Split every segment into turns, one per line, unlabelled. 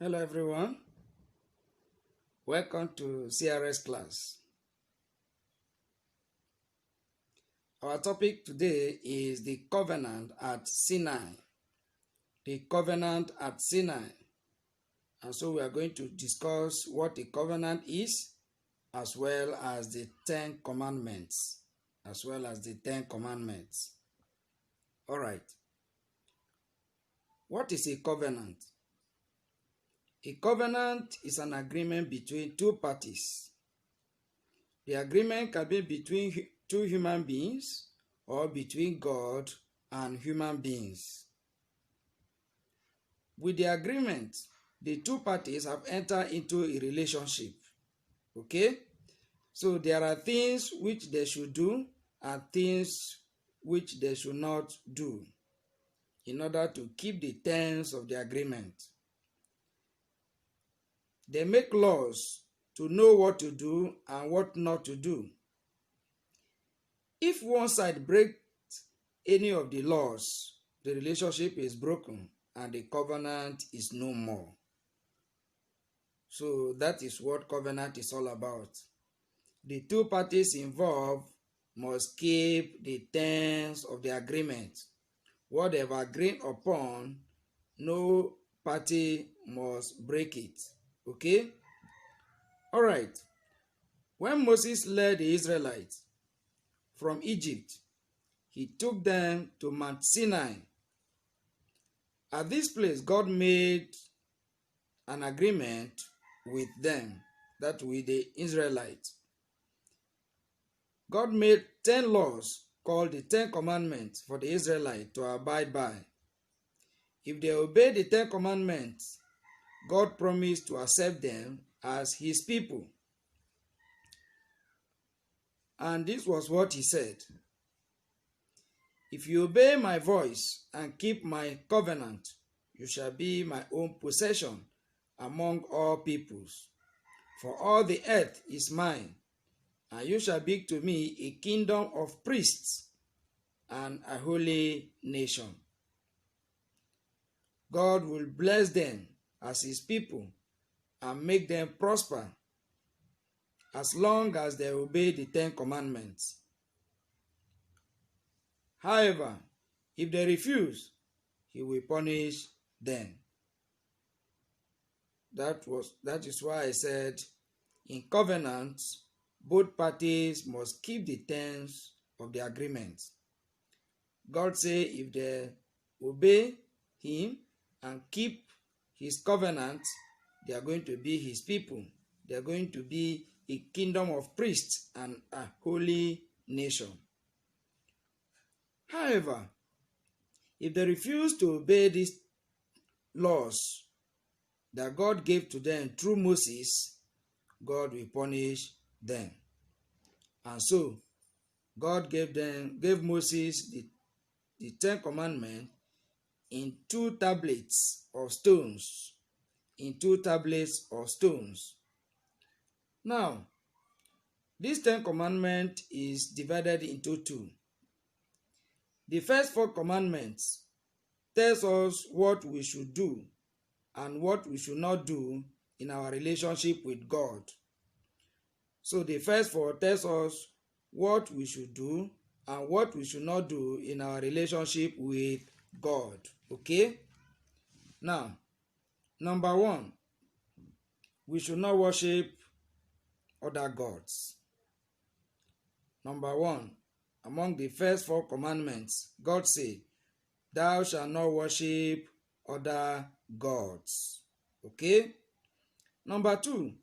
Hello everyone, welcome to CRS class. Our topic today is the covenant at Sinai. The covenant at Sinai. And so we are going to discuss what a covenant is, as well as the Ten Commandments. All right. What is a covenant? A covenant is an agreement between two parties. The agreement can be between two human beings or between God and human beings. With the agreement, the two parties have entered into a relationship. Okay? So there are things which they should do and things which they should not do in order to keep the terms of the agreement. They make laws to know what to do and what not to do. If one side breaks any of the laws, the relationship is broken and the covenant is no more. So that is what covenant is all about. The two parties involved must keep the terms of the agreement. What they have agreed upon, no party must break it. Okay? All right. When Moses led the Israelites from Egypt, he took them to Mount Sinai. At this place, God made an agreement with them, that with the Israelites. God made 10 laws called the 10 Commandments for the Israelites to abide by. If they obey the 10 Commandments, God promised to accept them as his people. And this was what he said. If you obey my voice and keep my covenant, you shall be my own possession among all peoples. For all the earth is mine, and you shall be to me a kingdom of priests and a holy nation. God will bless them as his people and make them prosper as long as they obey the 10 Commandments. However, if they refuse, he will punish them. That is why I said in covenants, both parties must keep the terms of the agreement. God says if they obey him and keep his covenant, they are going to be his people. They are going to be a kingdom of priests and a holy nation. However, if they refuse to obey these laws that God gave to them through Moses, God will punish them. And so, God gave Moses the 10 Commandments in 2 tablets of stones. Now, this 10 Commandments is divided into 2. The first 4 commandments tells us what we should do and what we should not do in our relationship with God. So the first 4 tells us what we should do and what we should not do in our relationship with God. Okay? Now, number 1, we should not worship other gods. Number 1, among the first 4 commandments, God said, "Thou shalt not worship other gods." Okay? Number 2,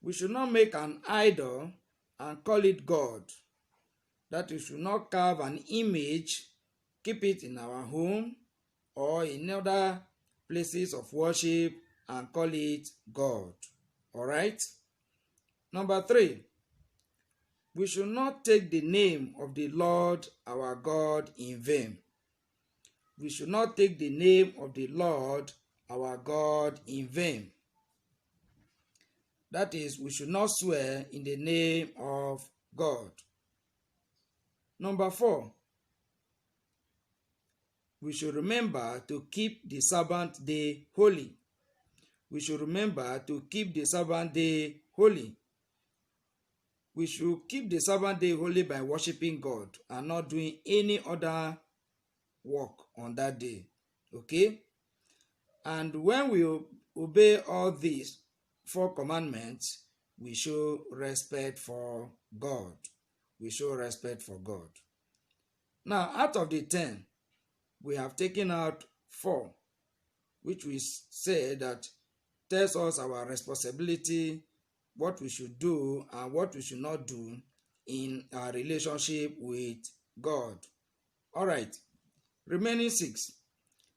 we should not make an idol and call it God. That we should not carve an image, keep it in our home or in other places of worship and call it God. All right? Number 3, we should not take the name of the Lord our God in vain. We should not take the name of the Lord our God in vain. That is, we should not swear in the name of God. Number 4, we should remember to keep the Sabbath day holy. we should remember to keep the Sabbath day holy. We should keep the Sabbath day holy by worshiping God and not doing any other work on that day. Okay? And when we obey all these 4 commandments, we show respect for God. We show respect for God. Now, out of the 10, we have taken out 4, which we say that tells us our responsibility, what we should do and what we should not do in our relationship with God. All right, remaining 6.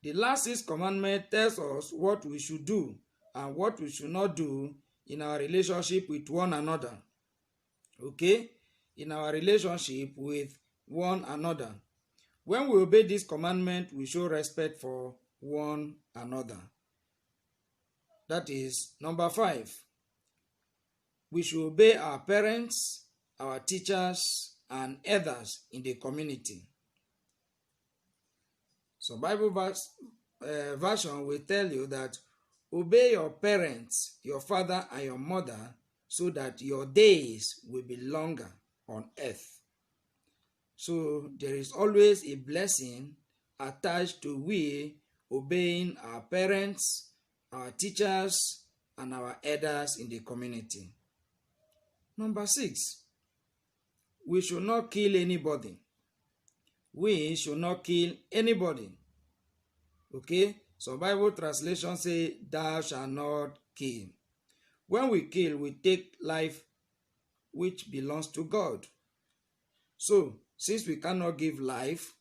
The last 6 commandments tells us what we should do and what we should not do in our relationship with one another. Okay? In our relationship with one another. When we obey this commandment, we show respect for one another. That is number 5. We should obey our parents, our teachers, and others in the community. So Bible version will tell you that obey your parents, your father and your mother, so that your days will be longer on earth. So there is always a blessing attached to we obeying our parents, our teachers, and our elders in the community. Number 6, we should not kill anybody. We should not kill anybody. Okay? So Bible translation say, thou shalt not kill. When we kill, we take life which belongs to God. So, since we cannot give life,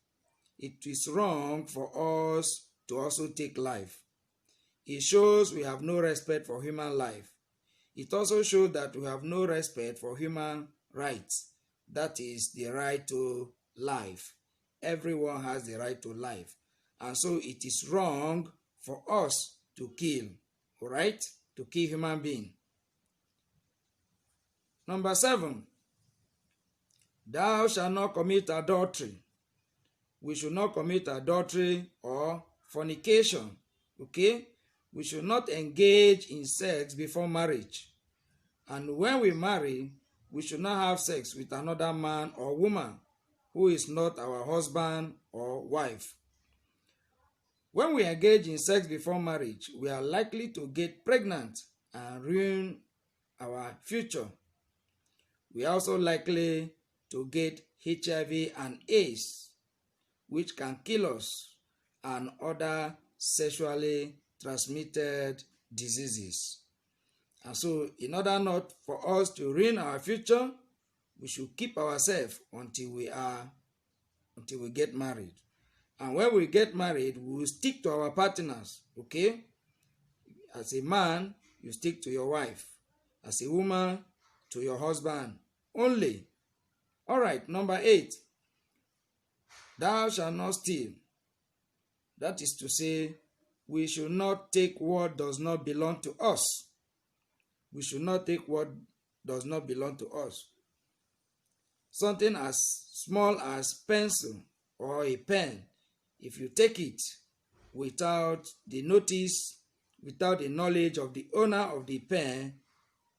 it is wrong for us to also take life. It shows we have no respect for human life. It also shows that we have no respect for human rights. That is the right to life. Everyone has the right to life. And so it is wrong for us to kill. Alright? To kill human being. Number 7. Thou shalt not commit adultery. We should not commit adultery or fornication. Okay? We should not engage in sex before marriage. And when we marry, we should not have sex with another man or woman who is not our husband or wife. When we engage in sex before marriage, we are likely to get pregnant and ruin our future. We are also likely to get HIV and AIDS, which can kill us, and other sexually transmitted diseases. And so, in order not for us to ruin our future, we should keep ourselves until we get married. And when we get married, we will stick to our partners, okay? As a man, you stick to your wife. As a woman, to your husband only. All right, number 8. Thou shalt not steal. That is to say, we should not take what does not belong to us. We should not take what does not belong to us. Something as small as pencil or a pen, if you take it without the notice, without the knowledge of the owner of the pen,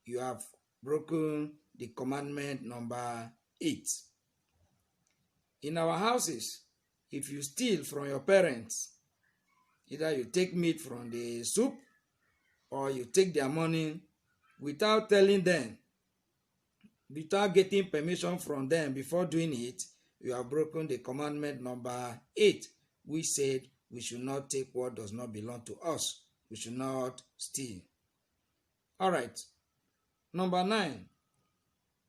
you have broken the commandment number 8. In our houses, if you steal from your parents, either you take meat from the soup or you take their money without telling them, without getting permission from them before doing it, you have broken the commandment number 8, which said we should not take what does not belong to us. We should not steal. All right. Number 9,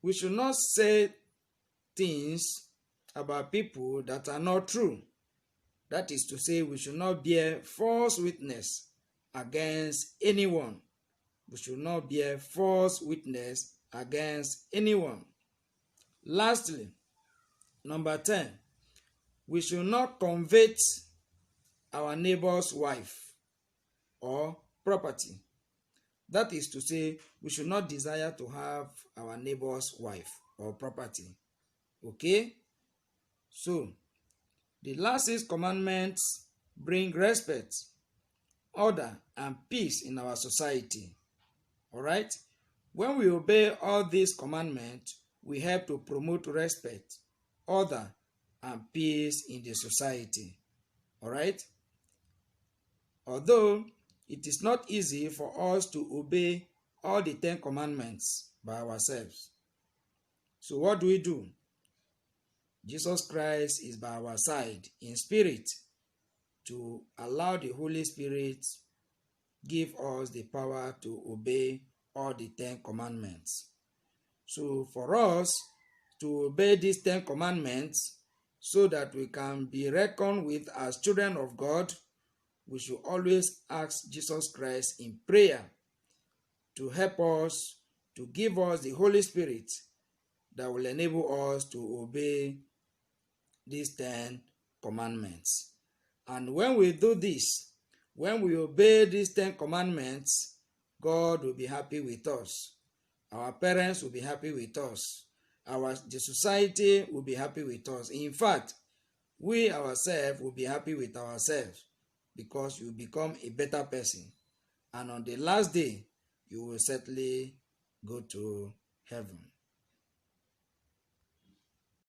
we should not say things about people that are not true. That is to say, we should not bear false witness against anyone. We should not bear false witness against anyone. Lastly, number 10, we should not covet our neighbor's wife or property. That is to say, we should not desire to have our neighbor's wife or property. Okay? So, the last 6 commandments bring respect order, and peace in our society. All right? When we obey all these commandments, we help to promote respect, order, and peace in the society. All right? Although it is not easy for us to obey all the 10 commandments by ourselves. So what do? Jesus Christ is by our side in spirit to allow the Holy Spirit give us the power to obey all the 10 commandments. So for us to obey these 10 commandments so that we can be reckoned with as children of God, we should always ask Jesus Christ in prayer to help us, to give us the Holy Spirit that will enable us to obey these 10 commandments. And when we do this, when we obey these 10 commandments, God will be happy with us. Our parents will be happy with us. The society will be happy with us. In fact, we ourselves will be happy with ourselves because you become a better person. And on the last day, you will certainly go to heaven.